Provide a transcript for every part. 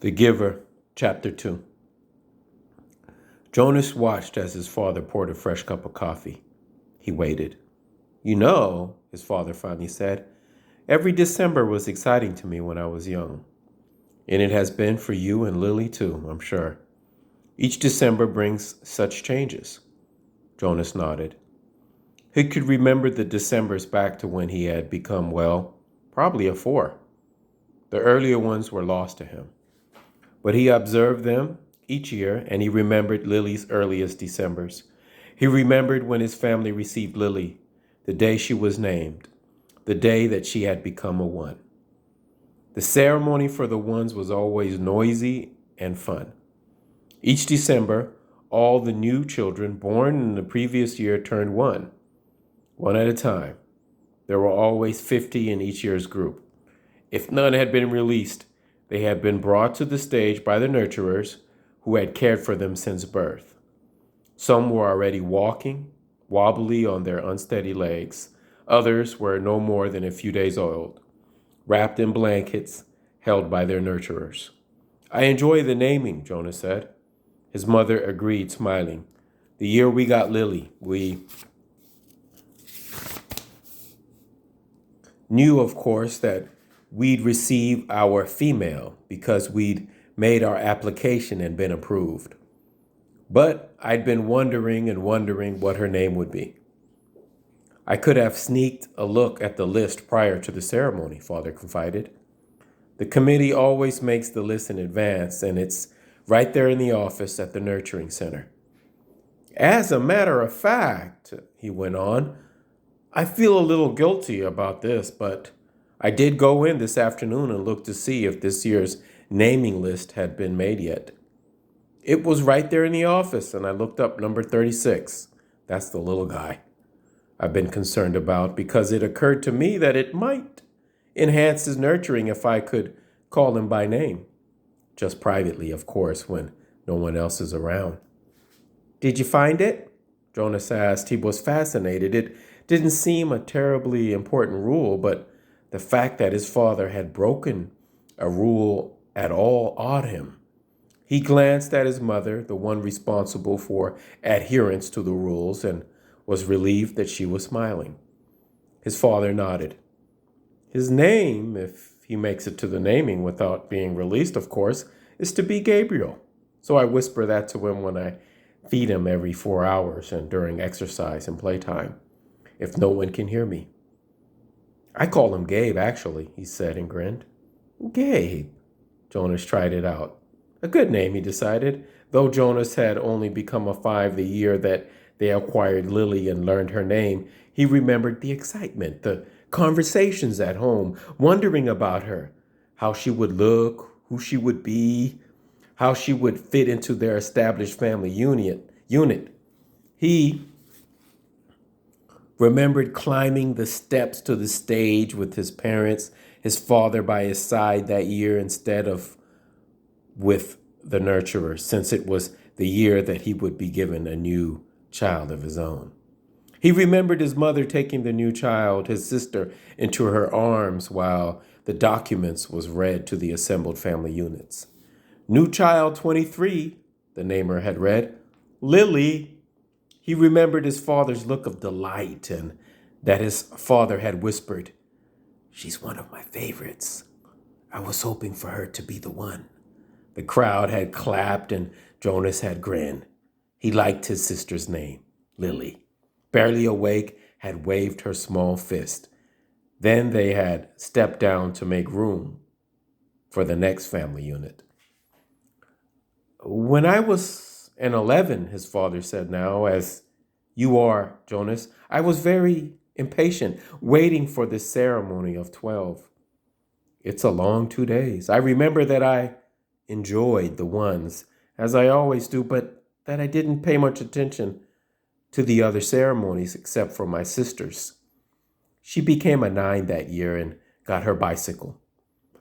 The Giver, Chapter 2. Jonas watched as his father poured a fresh cup of coffee. He waited. You know, his father finally said, every December was exciting to me when I was young. And it has been for you and Lily too, I'm sure. Each December brings such changes. Jonas nodded. He could remember the Decembers back to when he had become, well, probably a 4. The earlier ones were lost to him. But he observed them each year, and he remembered Lily's earliest Decembers. He remembered when his family received Lily, the day she was named, the day that she had become a 1. The ceremony for the ones was always noisy and fun. Each December, all the new children born in the previous year turned 1 at a time. There were always 50 in each year's group. If none had been released, they had been brought to the stage by the nurturers who had cared for them since birth. Some were already walking, wobbly on their unsteady legs. Others were no more than a few days old, wrapped in blankets, held by their nurturers. I enjoy the naming, Jonah said. His mother agreed, smiling. The year we got Lily, we knew, of course, that we'd receive our female because we'd made our application and been approved. But I'd been wondering what her name would be. I could have sneaked a look at the list prior to the ceremony, Father confided. The committee always makes the list in advance, and it's right there in the office at the nurturing center. As a matter of fact, he went on, I feel a little guilty about this, but I did go in this afternoon and look to see if this year's naming list had been made yet. It was right there in the office, and I looked up number 36. That's the little guy I've been concerned about because it occurred to me that it might enhance his nurturing if I could call him by name. Just privately, of course, when no one else is around. Did you find it? Jonas asked. He was fascinated. It didn't seem a terribly important rule, but the fact that his father had broken a rule at all awed him. He glanced at his mother, the one responsible for adherence to the rules, and was relieved that she was smiling. His father nodded. His name, if he makes it to the naming without being released, of course, is to be Gabriel. So I whisper that to him when I feed him every 4 hours and during exercise and playtime, if no one can hear me. I call him Gabe, actually, he said and grinned. Gabe. Jonas tried it out. A good name, he decided. Though Jonas had only become a 5 the year that they acquired Lily and learned her name, he remembered the excitement, the conversations at home, wondering about her, how she would look, who she would be, how she would fit into their established family unit. He remembered climbing the steps to the stage with his parents, his father by his side that year instead of with the nurturer, since it was the year that he would be given a new child of his own. He remembered his mother taking the new child, his sister, into her arms while the documents was read to the assembled family units. New child 23, the namer had read. Lily. He remembered his father's look of delight and that his father had whispered, she's one of my favorites. I was hoping for her to be the one. The crowd had clapped and Jonas had grinned. He liked his sister's name, Lily. Barely awake, had waved her small fist. Then they had stepped down to make room for the next family unit. When I was an 11, his father said now, as you are, Jonas, I was very impatient, waiting for this ceremony of 12. It's a long 2 days. I remember that I enjoyed the ones, as I always do, but that I didn't pay much attention to the other ceremonies except for my sister's. She became a 9 that year and got her bicycle.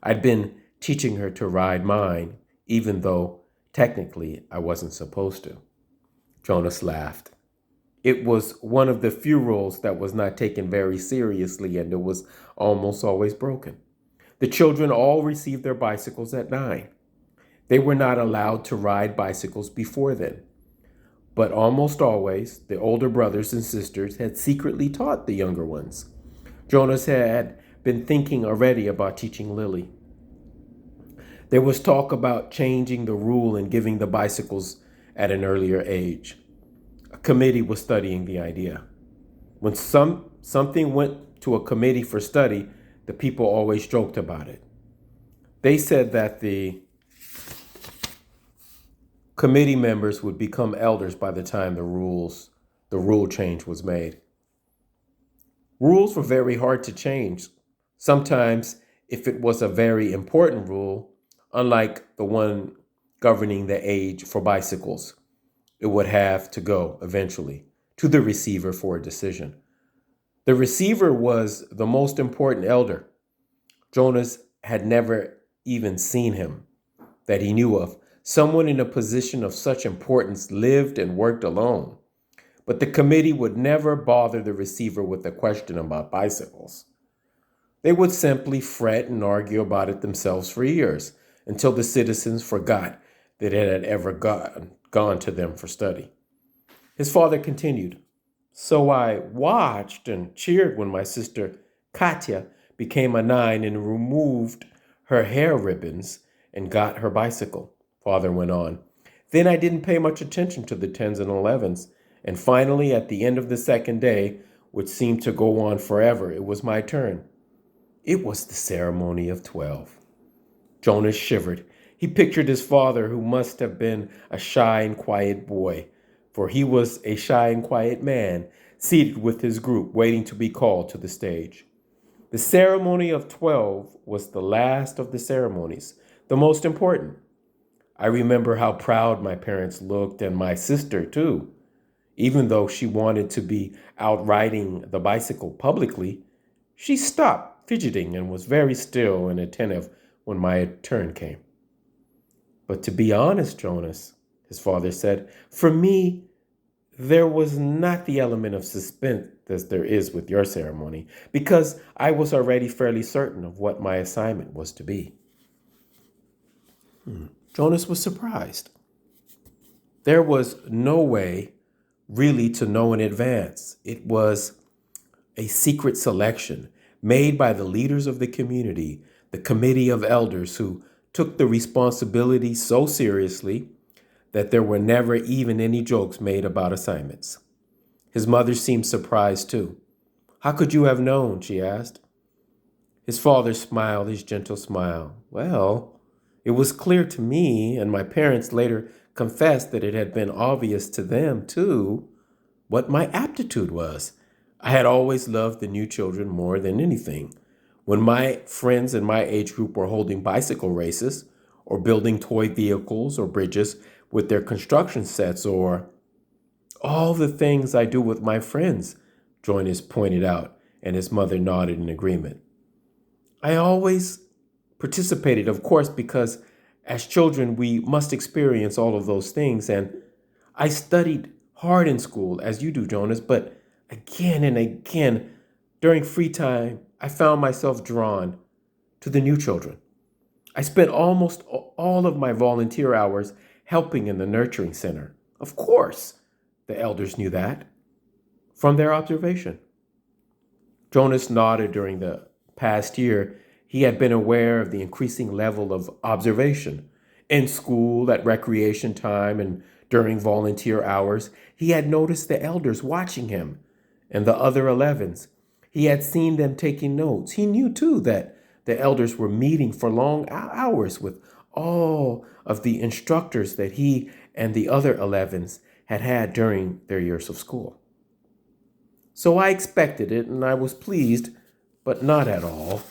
I'd been teaching her to ride mine, even though technically I wasn't supposed to. Jonas laughed. It was one of the few rules that was not taken very seriously, and it was almost always broken. The children all received their bicycles at 9. They were not allowed to ride bicycles before then, but almost always the older brothers and sisters had secretly taught the younger ones. Jonas had been thinking already about teaching Lily. There was talk about changing the rule and giving the bicycles at an earlier age. A committee was studying the idea. When something went to a committee for study, the people always joked about it. They said that the committee members would become elders by the time the rule change was made. Rules were very hard to change. Sometimes, if it was a very important rule, unlike the one governing the age for bicycles, it would have to go eventually to the receiver for a decision. The receiver was the most important elder. Jonas had never even seen him that he knew of. Someone in a position of such importance lived and worked alone. But the committee would never bother the receiver with a question about bicycles. They would simply fret and argue about it themselves for years until the citizens forgot that it had ever gone to them for study. His father continued, "So I watched and cheered when my sister Katya became a 9 and removed her hair ribbons and got her bicycle," Father went on. "Then I didn't pay much attention to the 10s and 11s. And finally, at the end of the second day, which seemed to go on forever, it was my turn. It was the ceremony of 12. Jonas shivered. He pictured his father, who must have been a shy and quiet boy, for he was a shy and quiet man, seated with his group, waiting to be called to the stage. The ceremony of 12 was the last of the ceremonies, the most important. I remember how proud my parents looked, and my sister, too. Even though she wanted to be out riding the bicycle publicly, she stopped fidgeting and was very still and attentive when my turn came. But to be honest, Jonas, his father said, for me, there was not the element of suspense as there is with your ceremony, because I was already fairly certain of what my assignment was to be. Jonas was surprised. There was no way really to know in advance. It was a secret selection made by the leaders of the community, the committee of elders who took the responsibility so seriously that there were never even any jokes made about assignments. His mother seemed surprised too. "How could you have known?" she asked. His father smiled his gentle smile. "Well, it was clear to me, and my parents later confessed that it had been obvious to them too what my aptitude was. I had always loved the new children more than anything. When my friends in my age group were holding bicycle races or building toy vehicles or bridges with their construction sets, or all the things I do with my friends," Jonas pointed out, and his mother nodded in agreement. "I always participated, of course, because as children we must experience all of those things, and I studied hard in school, as you do, Jonas, but again and again, during free time, I found myself drawn to the new children. I spent almost all of my volunteer hours helping in the nurturing center. Of course, the elders knew that from their observation." Jonas nodded. During the past year, he had been aware of the increasing level of observation. In school, at recreation time, and during volunteer hours, he had noticed the elders watching him and the other 11s. He had seen them taking notes. He knew, too, that the elders were meeting for long hours with all of the instructors that he and the other 11s had had during their years of school. So I expected it, and I was pleased, but not at all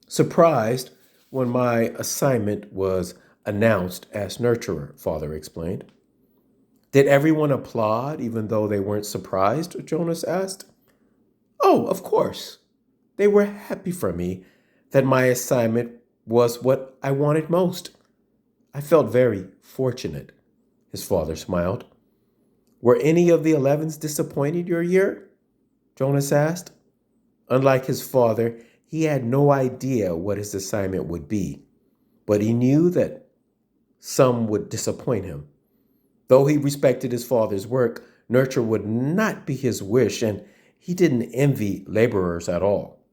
surprised when my assignment was announced as nurturer, Father explained. "Did everyone applaud even though they weren't surprised?" Jonas asked. "Oh, of course. They were happy for me that my assignment was what I wanted most. I felt very fortunate," his father smiled. "Were any of the 11s disappointed your year?" Jonas asked. Unlike his father, he had no idea what his assignment would be. but he knew that some would disappoint him. Though he respected his father's work, nurture would not be his wish, and he didn't envy laborers at all.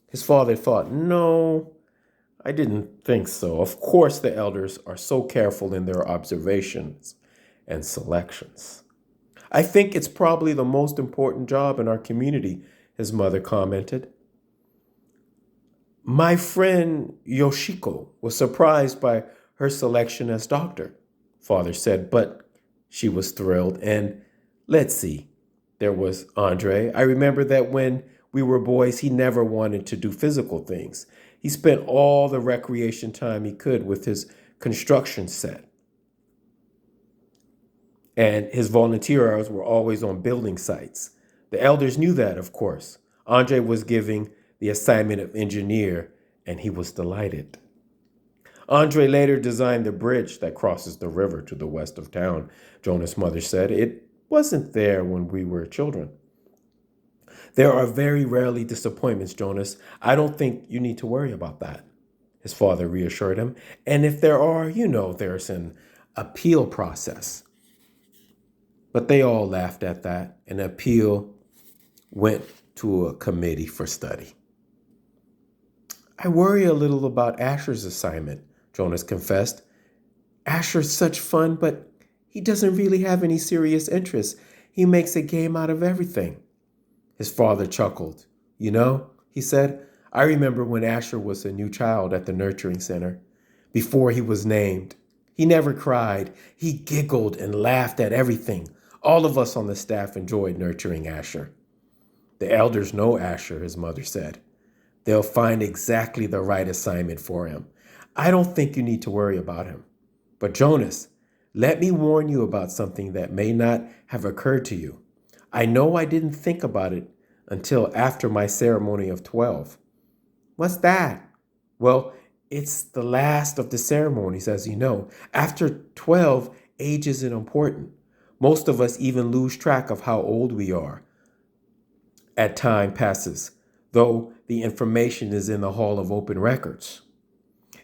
His father thought, no, I didn't think so. Of course, the elders are so careful in their observations and selections. I think it's probably the most important job in our community, his mother commented. My friend Yoshiko was surprised by her selection as doctor, father said, but she was thrilled. And let's see, there was Andre. I remember that when we were boys, he never wanted to do physical things. He spent all the recreation time he could with his construction set. And his volunteer hours were always on building sites. The elders knew that, of course. Andre was giving the assignment of engineer, and he was delighted. Andre later designed the bridge that crosses the river to the west of town, Jonah's mother said. It wasn't there when we were children. There are very rarely disappointments, Jonas. I don't think you need to worry about that, his father reassured him. And if there are, there's an appeal process. But they all laughed at that. An appeal went to a committee for study. I worry a little about Asher's assignment, Jonas confessed. Asher's such fun, but he doesn't really have any serious interest. He makes a game out of everything. His father chuckled. He said, I remember when Asher was a new child at the nurturing center, before he was named. He never cried. He giggled and laughed at everything. All of us on the staff enjoyed nurturing Asher. The elders know Asher, his mother said. They'll find exactly the right assignment for him. I don't think you need to worry about him. But Jonas, let me warn you about something that may not have occurred to you. I know I didn't think about it until after my ceremony of 12. What's that? Well, it's the last of the ceremonies, as you know. After 12, age isn't important. Most of us even lose track of how old we are as time passes, though the information is in the Hall of Open Records.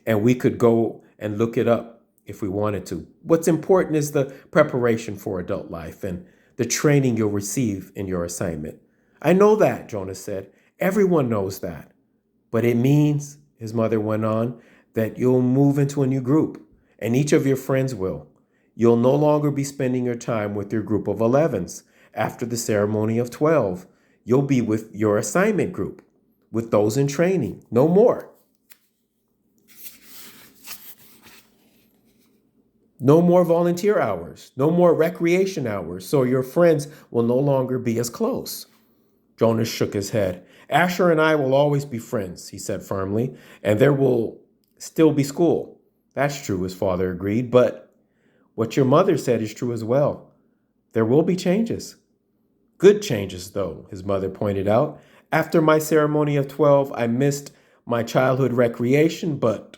And we could go and look it up if we wanted to. What's important is the preparation for adult life and the training you'll receive in your assignment. I know that, Jonas said. Everyone knows that. But it means, his mother went on, that you'll move into a new group, and each of your friends will. You'll no longer be spending your time with your group of 11s. After the ceremony of 12, you'll be with your assignment group, with those in training, no more. No more volunteer hours, no more recreation hours, so your friends will no longer be as close. Jonas shook his head. Asher and I will always be friends, he said firmly, and there will still be school. That's true, his father agreed, but what your mother said is true as well. There will be changes. Good changes, though, his mother pointed out. After my ceremony of 12, I missed my childhood recreation, but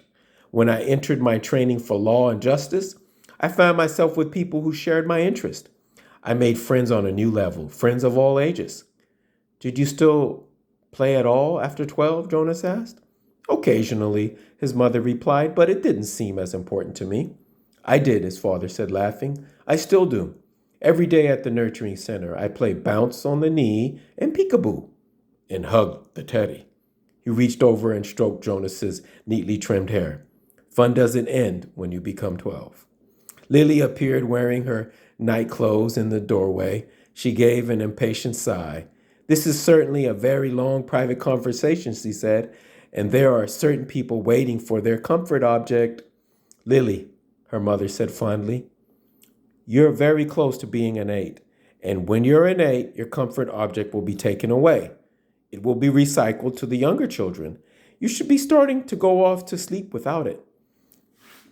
when I entered my training for law and justice, I found myself with people who shared my interest. I made friends on a new level, friends of all ages. Did you still play at all after 12, Jonas asked. Occasionally, his mother replied, but it didn't seem as important to me. I did, his father said, laughing. I still do. Every day at the nurturing center, I play bounce on the knee and peekaboo and hug the teddy. He reached over and stroked Jonas's neatly trimmed hair. Fun doesn't end when you become 12. Lily appeared wearing her night clothes in the doorway. She gave an impatient sigh. This is certainly a very long private conversation, she said, and there are certain people waiting for their comfort object. Lily, her mother said fondly, you're very close to being an 8, and when you're an 8, your comfort object will be taken away. It will be recycled to the younger children. You should be starting to go off to sleep without it.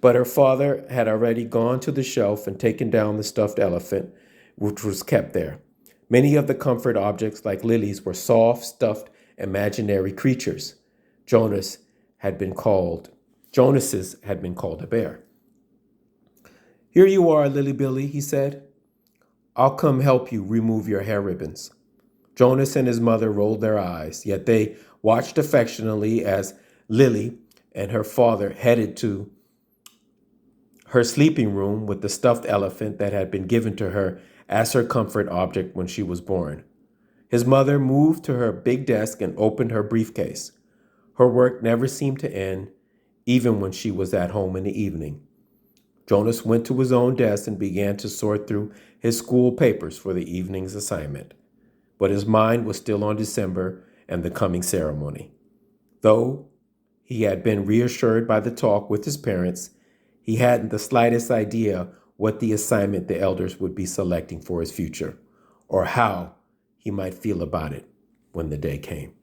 But her father had already gone to the shelf and taken down the stuffed elephant, which was kept there. Many of the comfort objects, like Lily's, were soft, stuffed, imaginary creatures. Jonas's had been called a bear. Here you are, Lily Billy, he said. I'll come help you remove your hair ribbons. Jonas and his mother rolled their eyes, yet they watched affectionately as Lily and her father headed to her sleeping room with the stuffed elephant that had been given to her as her comfort object when she was born. His mother moved to her big desk and opened her briefcase. Her work never seemed to end, even when she was at home in the evening. Jonas went to his own desk and began to sort through his school papers for the evening's assignment. But his mind was still on December and the coming ceremony. Though he had been reassured by the talk with his parents, he hadn't the slightest idea what the assignment the elders would be selecting for his future, or how he might feel about it when the day came.